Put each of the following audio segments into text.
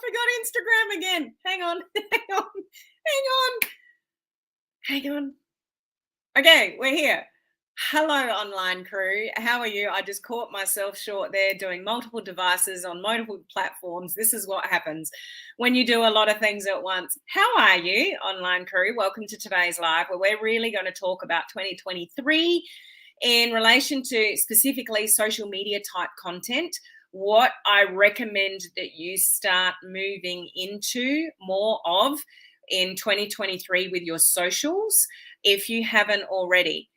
forgot Instagram again. Hang on, hang on. Okay, we're here. Hello, online crew. How are you? I just caught myself short there doing multiple devices on multiple platforms. This is what happens when you do a lot of things at once. How are you, online crew? Welcome to today's live, where we're really going to talk about 2023 in relation to specifically social media type content. What I recommend that you start moving into more of in 2023 with your socials, if you haven't already.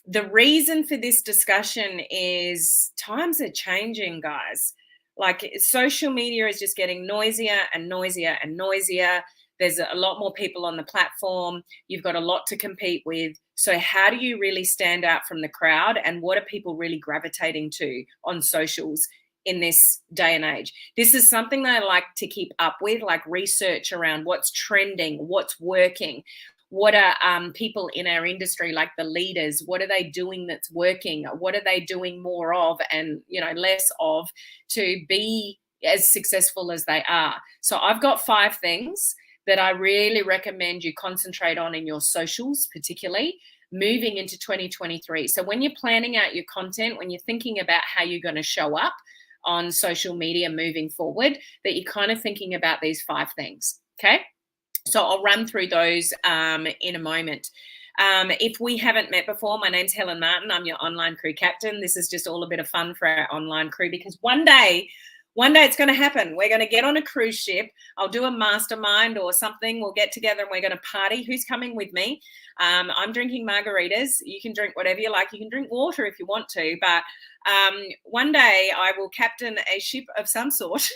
The reason for this discussion is times are changing, guys. Like, social media is just getting noisier and noisier and noisier. There's a lot more people on the platform. You've got a lot to compete with. So how do you really stand out from the crowd, and what are people really gravitating to on socials in this day and age? This is something that I like to keep up with, like research around what's trending, what's working. What are people in our industry, like the leaders, what are they doing that's working? What are they doing more of and, less of, to be as successful as they are? So I've got 5 things that I really recommend you concentrate on in your socials, particularly moving into 2023. So when you're planning out your content, when you're thinking about how you're going to show up on social media moving forward, that you're kind of thinking about these 5 things, okay? So I'll run through those in a moment. If we haven't met before, my name's Helen Martin. I'm your online crew captain. This is just all a bit of fun for our online crew, because one day it's going to happen. We're going to get on a cruise ship. I'll do a mastermind or something. We'll get together and we're going to party. Who's coming with me? I'm drinking margaritas. You can drink whatever you like. You can drink water if you want to. But one day I will captain a ship of some sort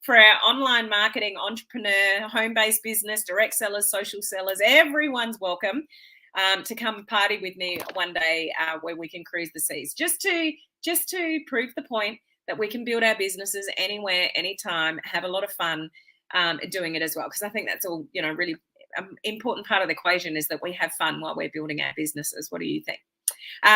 for our online marketing, entrepreneur, home-based business, direct sellers, social sellers. Everyone's welcome to come party with me one day where we can cruise the seas, just to prove the point that we can build our businesses anywhere, anytime, have a lot of fun doing it as well. Because I think that's all, really important part of the equation is that we have fun while we're building our businesses. What do you think?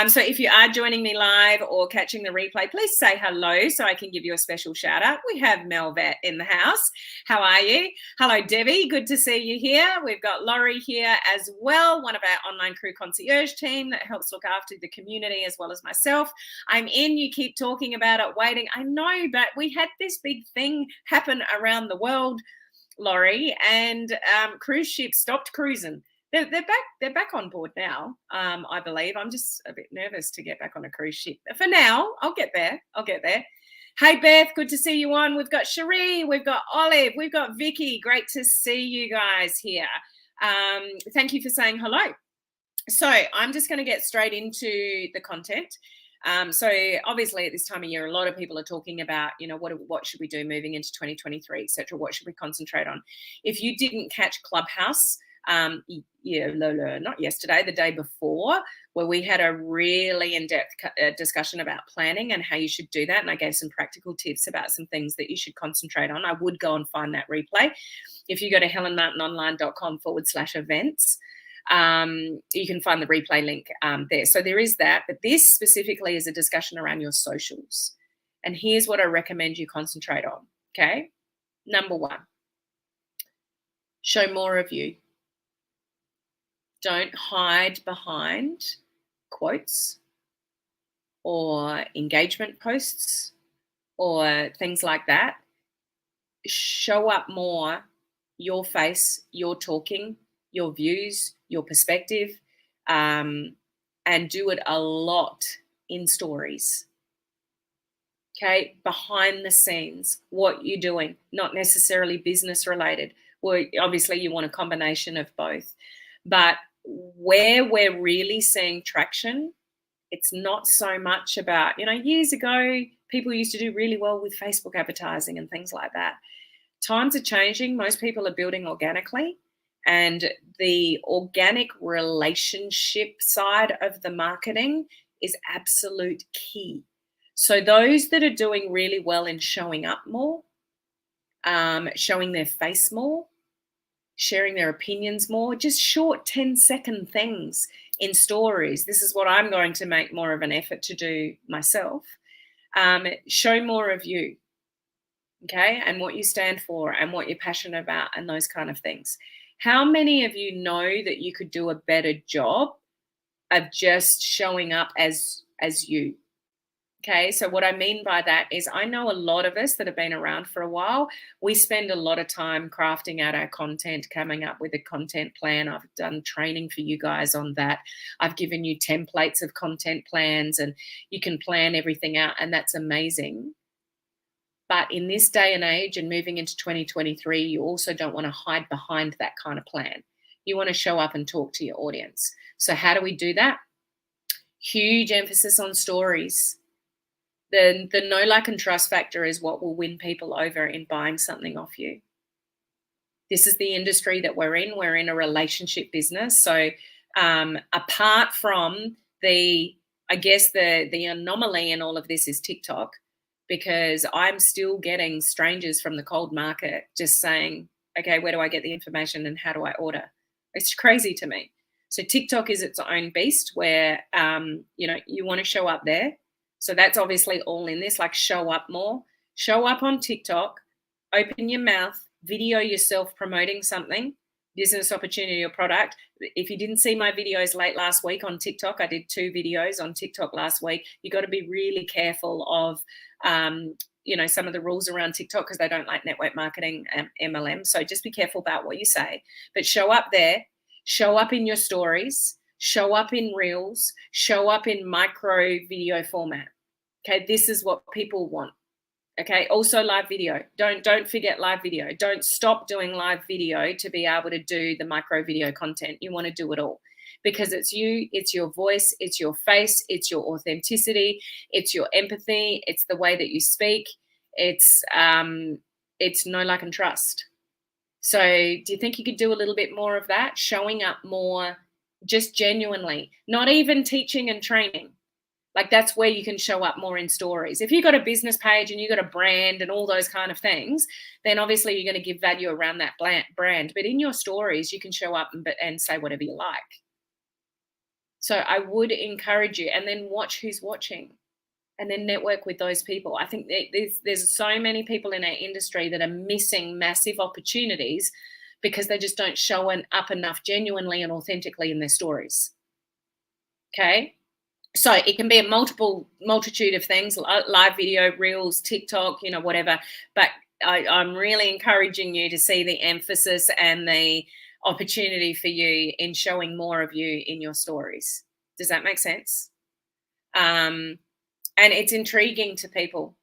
So if you are joining me live or catching the replay, please say hello so I can give you a special shout out. We have Melvet in the house. How are you? Hello, Debbie. Good to see you here. We've got Laurie here as well, one of our online crew concierge team that helps look after the community as well as myself. I'm in. You keep talking about it, waiting. I know, but we had this big thing happen around the world, Laurie, and cruise ships stopped cruising. They're back on board now, I believe. I'm just a bit nervous to get back on a cruise ship. For now, I'll get there. Hey, Beth, good to see you on. We've got Cherie, we've got Olive, we've got Vicky. Great to see you guys here. Thank you for saying hello. So I'm just going to get straight into the content. So obviously at this time of year, a lot of people are talking about, what should we do moving into 2023, etc. What should we concentrate on? If you didn't catch Clubhouse, not yesterday, the day before, where we had a really in-depth discussion about planning and how you should do that. And I gave some practical tips about some things that you should concentrate on. I would go and find that replay. If you go to helenmartinonline.com/events, you can find the replay link there. So there is that. But this specifically is a discussion around your socials. And here's what I recommend you concentrate on. Okay. Number 1, show more of you. Don't hide behind quotes or engagement posts or things like that. Show up more your face, your talking, your views, your perspective, and do it a lot in stories. Okay, behind the scenes, what you're doing, not necessarily business related. Well, obviously you want a combination of both. But where we're really seeing traction, it's not so much about, years ago, people used to do really well with Facebook advertising and things like that. Times are changing. Most people are building organically, and the organic relationship side of the marketing is absolute key. So those that are doing really well in showing up more, showing their face more, sharing their opinions more, just short 10-second things in stories. This is what I'm going to make more of an effort to do myself. Show more of you. okay, and what you stand for and what you're passionate about and those kind of things. How many of you know that you could do a better job of just showing up as you? Okay, so what I mean by that is I know a lot of us that have been around for a while, we spend a lot of time crafting out our content, coming up with a content plan. I've done training for you guys on that. I've given you templates of content plans and you can plan everything out, and that's amazing. But in this day and age and moving into 2023, you also don't want to hide behind that kind of plan. You want to show up and talk to your audience. So, how do we do that? Huge emphasis on stories. The know, like, and trust factor is what will win people over in buying something off you. This is the industry that we're in. We're in a relationship business. So, apart from I guess the anomaly in all of this is TikTok, because I'm still getting strangers from the cold market just saying, okay, where do I get the information and how do I order? It's crazy to me. So TikTok is its own beast where, you want to show up there. So that's obviously all in this, like show up more, show up on TikTok, open your mouth, video yourself promoting something, business opportunity or product. If you didn't see my videos late last week on TikTok, I did 2 videos on TikTok last week. You got to be really careful of, some of the rules around TikTok because they don't like network marketing and MLM. So just be careful about what you say, but show up there, show up in your stories, show up in reels, show up in micro video format. Okay, this is what people want. Okay, also live video. Don't forget live video. Don't stop doing live video to be able to do the micro video content. You want to do it all because it's you, it's your voice, it's your face, it's your authenticity, it's your empathy, it's the way that you speak, it's know, like, and trust. So do you think you could do a little bit more of that, showing up more just genuinely, not even teaching and training? Like, that's where you can show up more in stories. If you've got a business page and you've got a brand and all those kind of things, then obviously you're going to give value around that brand. But in your stories, you can show up and say whatever you like. So I would encourage you, and then watch who's watching and then network with those people. I think there's so many people in our industry that are missing massive opportunities because they just don't show up enough genuinely and authentically in their stories. Okay? So it can be a multitude of things, live video, reels, TikTok, whatever. But I'm really encouraging you to see the emphasis and the opportunity for you in showing more of you in your stories. Does that make sense? And it's intriguing to people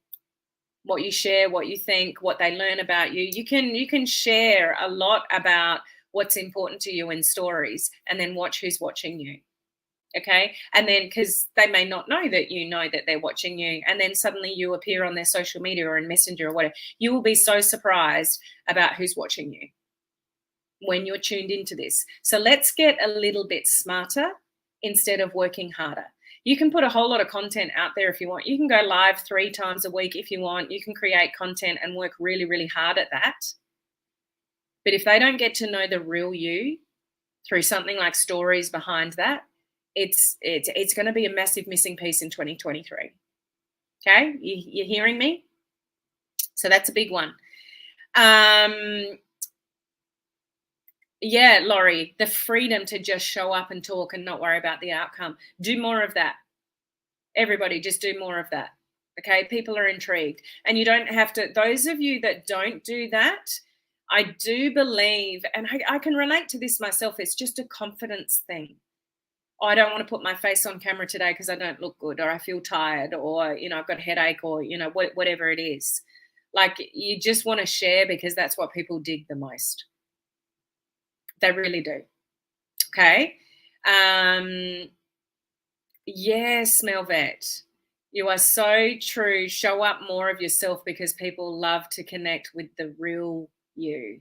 what you share, what you think, what they learn about you. You can share a lot about what's important to you in stories and then watch who's watching you. Okay. And then because they may not know that you know that they're watching you, and then suddenly you appear on their social media or in Messenger or whatever, you will be so surprised about who's watching you when you're tuned into this. So let's get a little bit smarter instead of working harder. You can put a whole lot of content out there if you want. You can go live 3 times a week if you want. You can create content and work really, really hard at that. But if they don't get to know the real you through something like stories behind that, it's going to be a massive missing piece in 2023. Okay, you're hearing me? So that's a big one. Yeah, Laurie, the freedom to just show up and talk and not worry about the outcome. Do more of that. Everybody, just do more of that. Okay, people are intrigued, and you don't have to. Those of you that don't do that, I do believe, and I can relate to this myself. It's just a confidence thing. I don't want to put my face on camera today because I don't look good, or I feel tired, or I've got a headache, or whatever it is. Like, you just want to share because that's what people dig the most. They really do. Okay. Yes, Melvet, you are so true. Show up more of yourself because people love to connect with the real you.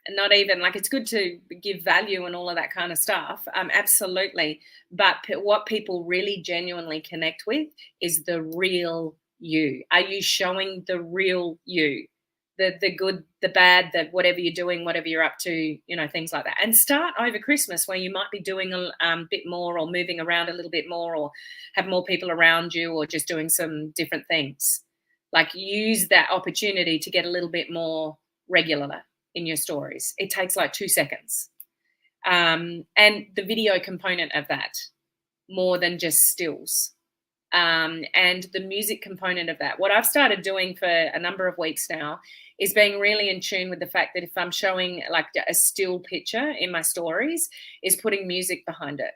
Not even like, it's good to give value and all of that kind of stuff. Absolutely. But what people really genuinely connect with is the real you. Are you showing the real you? The good, the bad, the whatever you're doing, whatever you're up to, things like that. And start over Christmas where you might be doing a bit more, or moving around a little bit more, or have more people around you, or just doing some different things. Like, use that opportunity to get a little bit more regular in your stories. It takes like 2 seconds. And the video component of that, more than just stills. And the music component of that. What I've started doing for a number of weeks now is being really in tune with the fact that if I'm showing like a still picture in my stories, is putting music behind it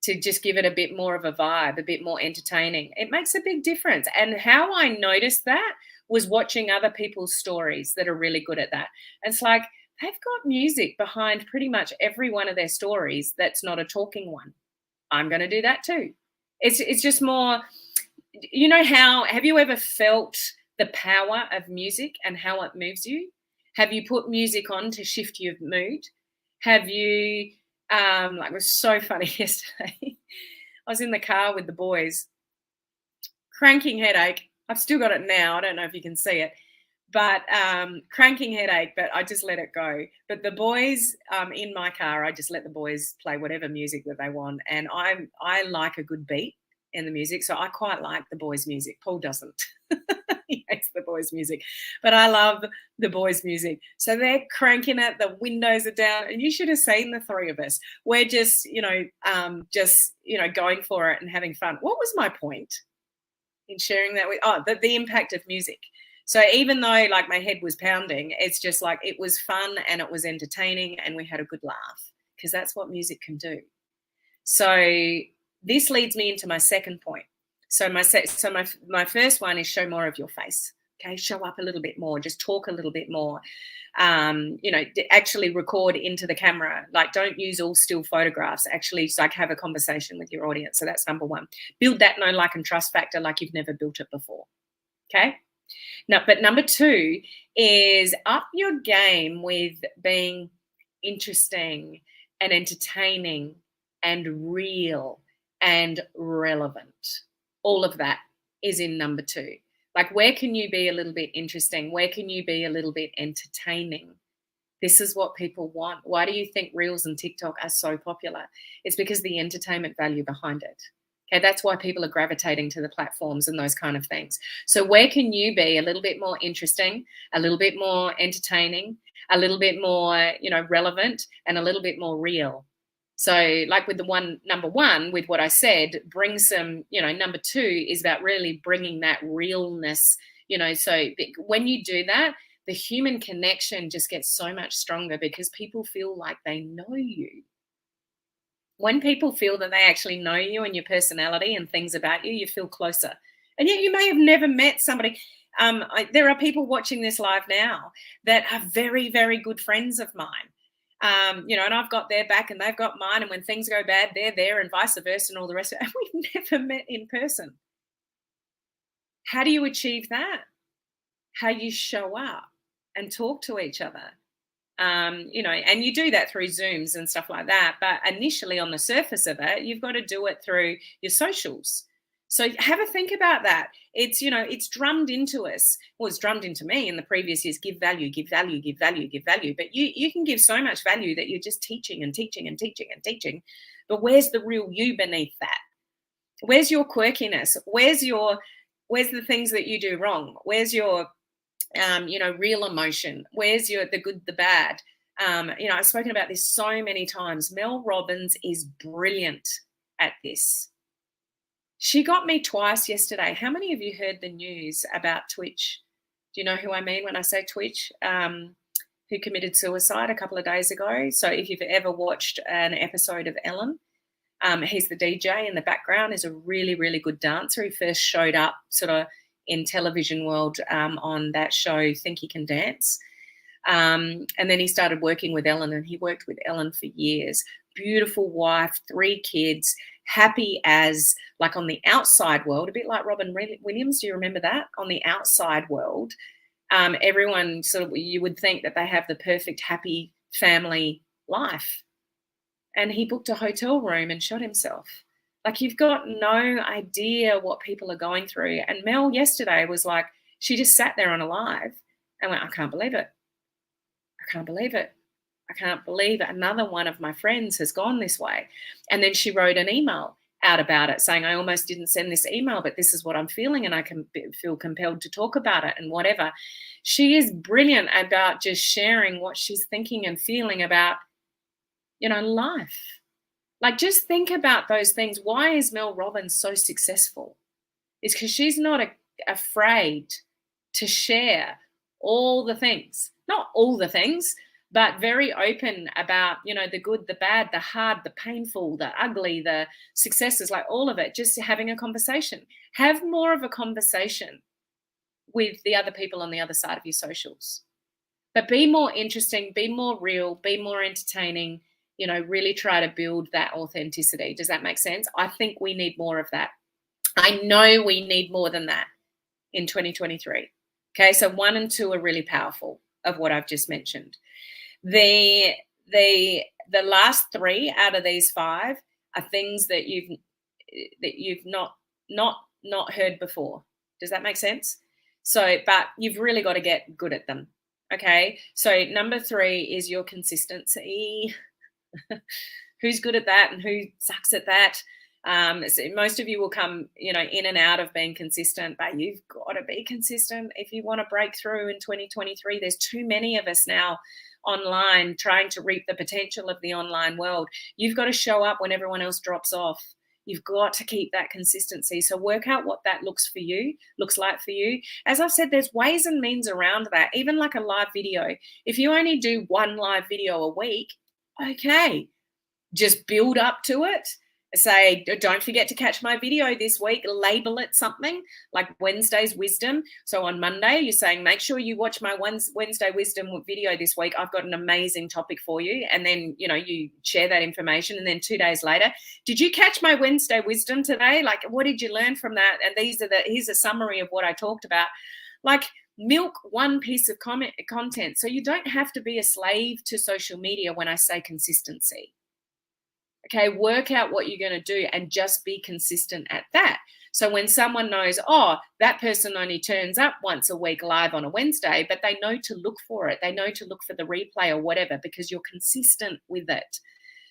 to just give it a bit more of a vibe, a bit more entertaining. It makes a big difference. And how I noticed that was watching other people's stories that are really good at that. And it's like they've got music behind pretty much every one of their stories that's not a talking one. I'm going to do that too. It's just more, you know, how have you ever felt the power of music and how it moves you? Have you put music on to shift your mood? Have you like, it was so funny yesterday. I was in the car with the boys, cranking headache. I've still got it now. I don't know if you can see it, but cranking headache, but I just let it go. But the boys in my car, I just let the boys play whatever music that they want. And I like a good beat in the music. So I quite like the boys' music. Paul doesn't. He hates the boys' music, but I love the boys' music. So they're cranking it. The windows are down, and you should have seen the three of us. We're just, going for it and having fun. What was my point in sharing that with? Oh, the impact of music. So even though like my head was pounding, it's just like it was fun and it was entertaining and we had a good laugh because that's what music can do. So this leads me into my second point. So my first one is show more of your face. Okay, show up a little bit more, just talk a little bit more. Actually record into the camera. Like, don't use all still photographs. Actually, just like have a conversation with your audience. So that's number one. Build that know, like, and trust factor like you've never built it before. Okay. Now, but number two is up your game with being interesting and entertaining and real and relevant. All of that is in number two. Like, where can you be a little bit interesting? Where can you be a little bit entertaining? This is what people want. Why do you think Reels and TikTok are so popular? It's because the entertainment value behind it. Okay, that's why people are gravitating to the platforms and those kind of things. So where can you be a little bit more interesting, a little bit more entertaining, a little bit more, relevant, and a little bit more real? So like with number one, with what I said, bring some, number two is about really bringing that realness, so when you do that, the human connection just gets so much stronger because people feel like they know you. When people feel that they actually know you and your personality and things about you, you feel closer. And yet you may have never met somebody. There are people watching this live now that are very, very good friends of mine. And I've got their back and they've got mine. And when things go bad, they're there and vice versa and all the rest of it. And we've never met in person. How do you achieve that? How you show up and talk to each other. And you do that through Zooms and stuff like that. But initially on the surface of it, you've got to do it through your socials. So have a think about that. It's, it's drummed into us. Well, it's drummed into me in the previous years. Give value, give value, give value, give value. But you can give so much value that you're just teaching and teaching and teaching and teaching. But where's the real you beneath that? Where's your quirkiness? Where's the things that you do wrong? Where's your real emotion? Where's the good, the bad? I've spoken about this so many times. Mel Robbins is brilliant at this. She got me twice yesterday. How many of you heard the news about Twitch? Do you know who I mean when I say Twitch? Who committed suicide a couple of days ago. So if you've ever watched an episode of Ellen, he's the DJ in the background, is a really, really good dancer. He first showed up sort of in television world on that show, Think You Can Dance. And then he started working with Ellen, and he worked with Ellen for years. Beautiful wife, 3 kids, happy as, like, on the outside world, a bit like Robin Williams. Do you remember that? On the outside world, everyone sort of, you would think that they have the perfect, happy family life. And he booked a hotel room and shot himself. Like, you've got no idea what people are going through. And Mel yesterday was like, she just sat there on a live and went, I can't believe it. I can't believe it. I can't believe it. Another one of my friends has gone this way. And then she wrote an email out about it, saying, I almost didn't send this email, but this is what I'm feeling, and I can feel compelled to talk about it and whatever. She is brilliant about just sharing what she's thinking and feeling about, life. Like, just think about those things. Why is Mel Robbins so successful? It's because she's not afraid to share all the things, not all the things, but very open about, the good, the bad, the hard, the painful, the ugly, the successes, like all of it, just having a conversation. Have more of a conversation with the other people on the other side of your socials. But be more interesting, be more real, be more entertaining, really try to build that authenticity. Does that make sense? I think we need more of that. I know we need more than that in 2023. Okay, so 1 and 2 are really powerful of what I've just mentioned. The last 3 out of these 5 are things that you've not heard before. Does that make sense? So, but you've really got to get good at them. Okay, so number 3 is your consistency. Who's good at that and who sucks at that? So most of you will come, in and out of being consistent, but you've got to be consistent if you want to break through in 2023. There's too many of us now online trying to reap the potential of the online world. You've got to show up when everyone else drops off. You've got to keep that consistency. So work out what that looks like for you. As I've said, there's ways and means around that, even like a live video. If you only do 1 live video a week, okay, just build up to it. Say, don't forget to catch my video this week. Label it something like Wednesday's Wisdom. So on Monday, you're saying, make sure you watch my Wednesday Wisdom video this week. I've got an amazing topic for you. And then, you share that information. And then 2 days later, did you catch my Wednesday Wisdom today? Like, what did you learn from that? And here's a summary of what I talked about. Like, milk one piece of content. So you don't have to be a slave to social media when I say consistency. Okay, work out what you're going to do and just be consistent at that. So when someone knows, that person only turns up once a week live on a Wednesday, but they know to look for it. They know to look for the replay or whatever because you're consistent with it.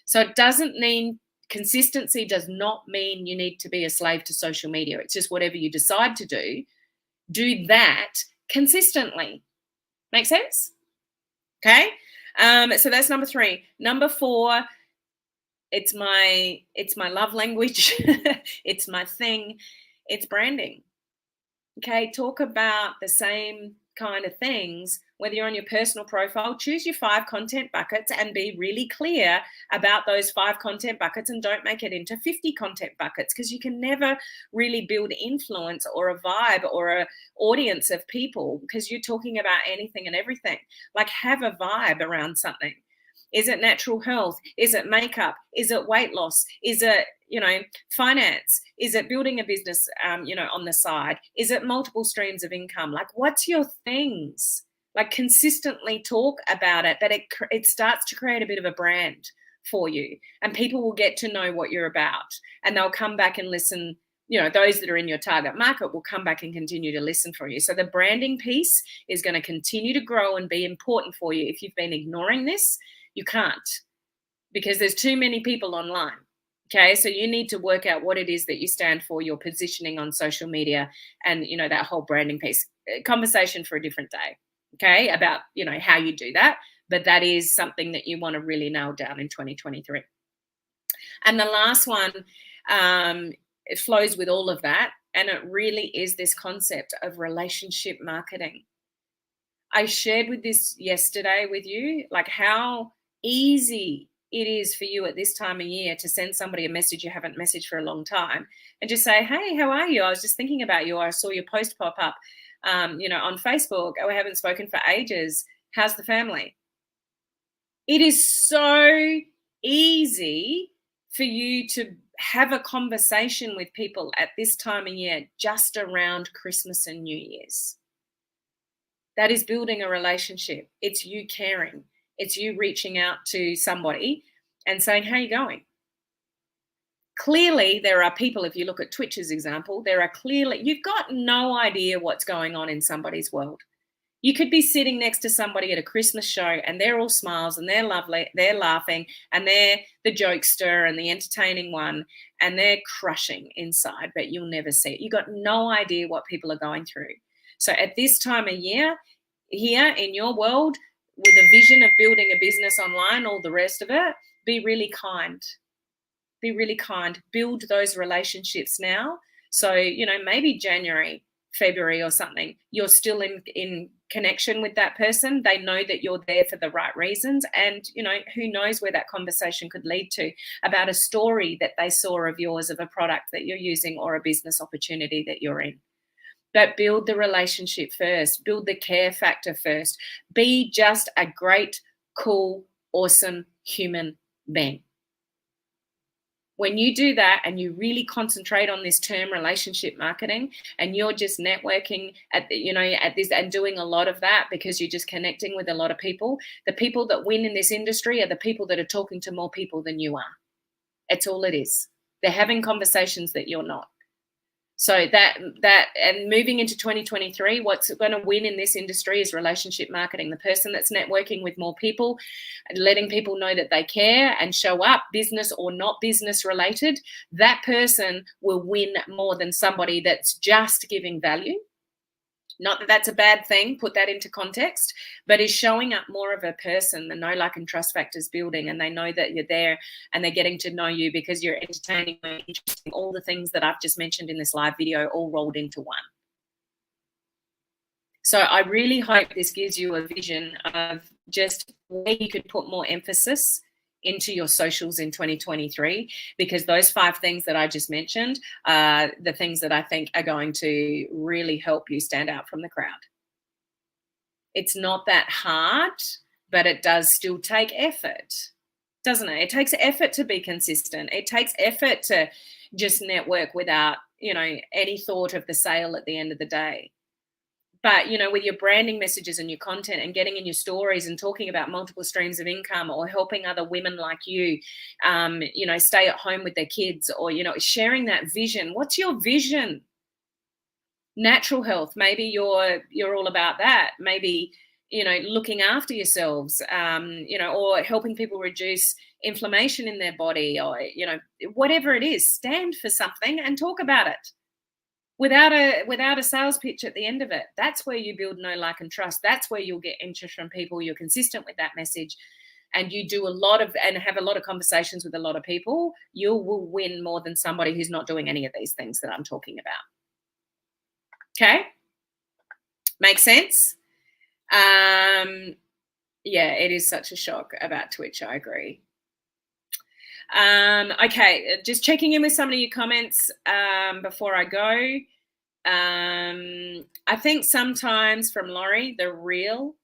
So it doesn't mean consistency does not mean you need to be a slave to social media. It's just whatever you decide to do that consistently. Make sense? Okay. So that's number 3. Number 4, it's my love language. It's my thing. It's branding. Okay, talk about the same kind of things, whether you're on your personal profile. Choose your 5 content buckets and be really clear about those 5 content buckets, and don't make it into 50 content buckets, because you can never really build influence or a vibe or a audience of people because you're talking about anything and everything. Like, have a vibe around something. Is it natural health? Is it makeup? Is it weight loss? Is it, finance? Is it building a business, on the side? Is it multiple streams of income? Like, what's your things? Like, consistently talk about it, but it starts to create a bit of a brand for you, and people will get to know what you're about, and they'll come back and listen. Those that are in your target market will come back and continue to listen for you. So the branding piece is going to continue to grow and be important for you. If you've been ignoring this, you can't, because there's too many people online. Okay, so you need to work out what it is that you stand for, your positioning on social media, and that whole branding piece. Conversation for a different day. Okay, about how you do that, but that is something that you want to really nail down in 2023. And the last one, it flows with all of that, and it really is this concept of relationship marketing. I shared with this yesterday with you, like how easy it is for you at this time of year to send somebody a message you haven't messaged for a long time and just say, hey, how are you? I was just thinking about you. I saw your post pop up, on Facebook. We haven't spoken for ages. How's the family? It is so easy for you to have a conversation with people at this time of year, just around Christmas and New Year's. That is building a relationship. It's you caring. It's you reaching out to somebody and saying, how are you going? Clearly, there are people, if you look at Twitch's example, you've got no idea what's going on in somebody's world. You could be sitting next to somebody at a Christmas show and they're all smiles and they're lovely, they're laughing, and they're the jokester and the entertaining one, and they're crushing inside, but you'll never see it. You've got no idea what people are going through. So at this time of year, here in your world, with a vision of building a business online, all the rest of it, be really kind. Be really kind. Build those relationships now. So, maybe January, February or something, you're still in connection with that person. They know that you're there for the right reasons. And, who knows where that conversation could lead to about a story that they saw of yours, of a product that you're using or a business opportunity that you're in. But build the relationship first. Build the care factor first. Be just a great, cool, awesome human being. When you do that and you really concentrate on this term relationship marketing, and you're just networking at this and doing a lot of that because you're just connecting with a lot of people, the people that win in this industry are the people that are talking to more people than you are. It's all it is. They're having conversations that you're not. So that and moving into 2023, what's going to win in this industry is relationship marketing. The person that's networking with more people, letting people know that they care and show up, business or not business related, that person will win more than somebody that's just giving value. Not that that's a bad thing, put that into context, but is showing up more of a person. The know, like, and trust factors building, and they know that you're there and they're getting to know you because you're entertaining and interesting. All the things that I've just mentioned in this live video all rolled into one. So I really hope this gives you a vision of just where you could put more emphasis into your socials in 2023, because those 5 things that I just mentioned are the things that I think are going to really help you stand out from the crowd. It's not that hard, but it does still take effort, doesn't it? It takes effort to be consistent. It takes effort to just network without, any thought of the sale at the end of the day. But, with your branding messages and your content and getting in your stories and talking about multiple streams of income, or helping other women like you, stay at home with their kids, or, sharing that vision. What's your vision? Natural health. Maybe you're all about that. Maybe, looking after yourselves, or helping people reduce inflammation in their body, or, whatever it is, stand for something and talk about it. Without a sales pitch at the end of it. That's where you build know, like, and trust. That's where you'll get interest from people. You're consistent with that message, and you do have a lot of conversations with a lot of people. You will win more than somebody who's not doing any of these things that I'm talking about. Okay? Make sense? Yeah, it is such a shock about Twitch. I agree. Okay, just checking in with some of your comments before I go. I think sometimes, from Laurie, the real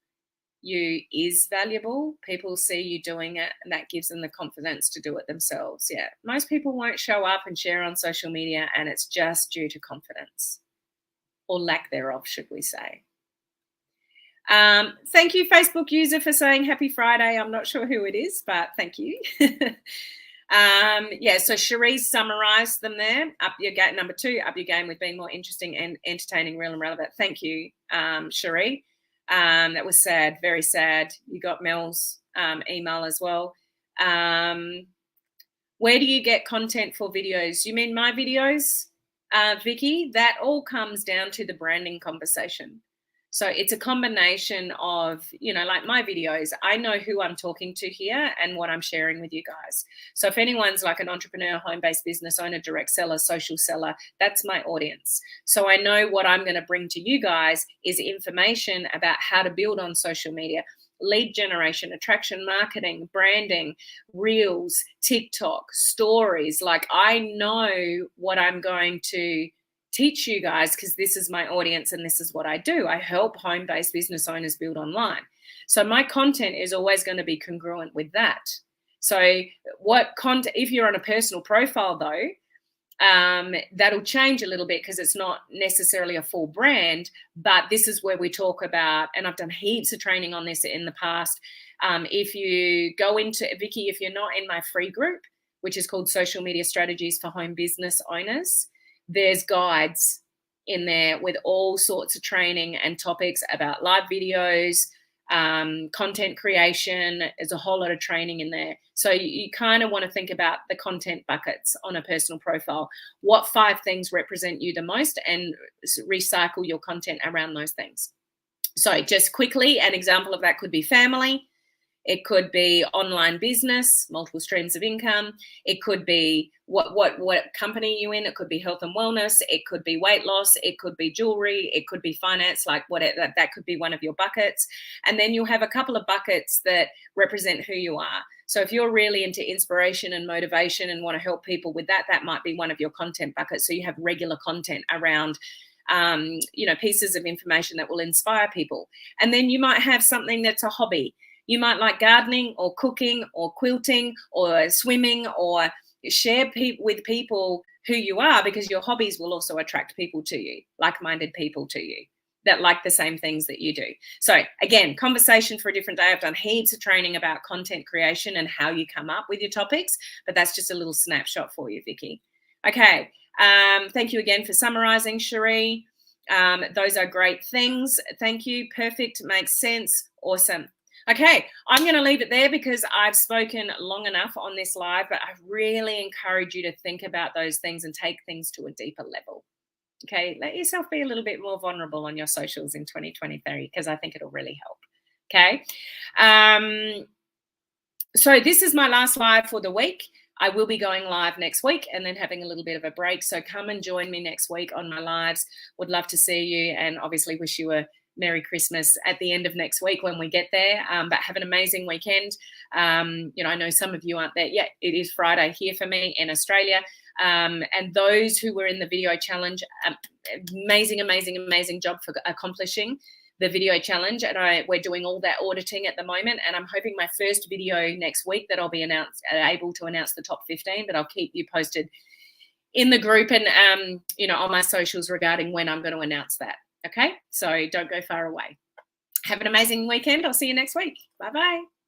you is valuable. People see you doing it, and that gives them the confidence to do it themselves. Yeah, most people won't show up and share on social media, and it's just due to confidence, or lack thereof, should we say. Thank you, Facebook user, for saying happy Friday. I'm not sure who it is, but thank you. So Cherie summarized them there. Up your game. Number 2, up your game with being more interesting and entertaining, real and relevant. Thank you, Cherie. That was sad, very sad. You got Mel's email as well. Where do you get content for videos? You mean my videos, Vicky? That all comes down to the branding conversation. So it's a combination of, like my videos, I know who I'm talking to here and what I'm sharing with you guys. So if anyone's like an entrepreneur, home-based business owner, direct seller, social seller, that's my audience. So I know what I'm going to bring to you guys is information about how to build on social media, lead generation, attraction marketing, branding, reels, TikTok, stories. Like, I know what I'm going to teach you guys, because this is my audience and this is what I do. I help home-based business owners build online. So my content is always going to be congruent with that. So what content, if you're on a personal profile though, that'll change a little bit, because it's not necessarily a full brand, but this is where we talk about, and I've done heaps of training on this in the past. If you go into, Vicky, if you're not in my free group, which is called Social Media Strategies for Home Business Owners, there's guides in there with all sorts of training and topics about live videos, content creation. There's a whole lot of training in there. So you kind of want to think about the content buckets on a personal profile. What 5 things represent you the most, and recycle your content around those things. So just quickly, an example of that could be family. It could be online business, multiple streams of income. It could be what company you're in. It could be health and wellness. It could be weight loss. It could be jewelry. It could be finance, like that could be one of your buckets. And then you'll have a couple of buckets that represent who you are. So if you're really into inspiration and motivation and want to help people with that, that might be one of your content buckets. So you have regular content around pieces of information that will inspire people. And then you might have something that's a hobby. You might like gardening or cooking or quilting or swimming, or share with people who you are, because your hobbies will also attract people to you, like-minded people to you that like the same things that you do. So again, conversation for a different day. I've done heaps of training about content creation and how you come up with your topics, but that's just a little snapshot for you, Vicky. Okay. Thank you again for summarizing, Cherie. Those are great things. Thank you. Perfect. Makes sense. Awesome. Okay, I'm going to leave it there because I've spoken long enough on this live, but I really encourage you to think about those things and take things to a deeper level. Okay, let yourself be a little bit more vulnerable on your socials in 2023, because I think it'll really help. Okay, so this is my last live for the week. I will be going live next week and then having a little bit of a break. So come and join me next week on my lives. Would love to see you, and obviously wish you a Merry Christmas at the end of next week when we get there. But have an amazing weekend. I know some of you aren't there yet. It is Friday here for me in Australia. And those who were in the video challenge, amazing job for accomplishing the video challenge. And we're doing all that auditing at the moment. And I'm hoping my first video next week that I'll be able to announce the top 15, but I'll keep you posted in the group and, on my socials regarding when I'm going to announce that. Okay, so don't go far away. Have an amazing weekend. I'll see you next week. Bye-bye.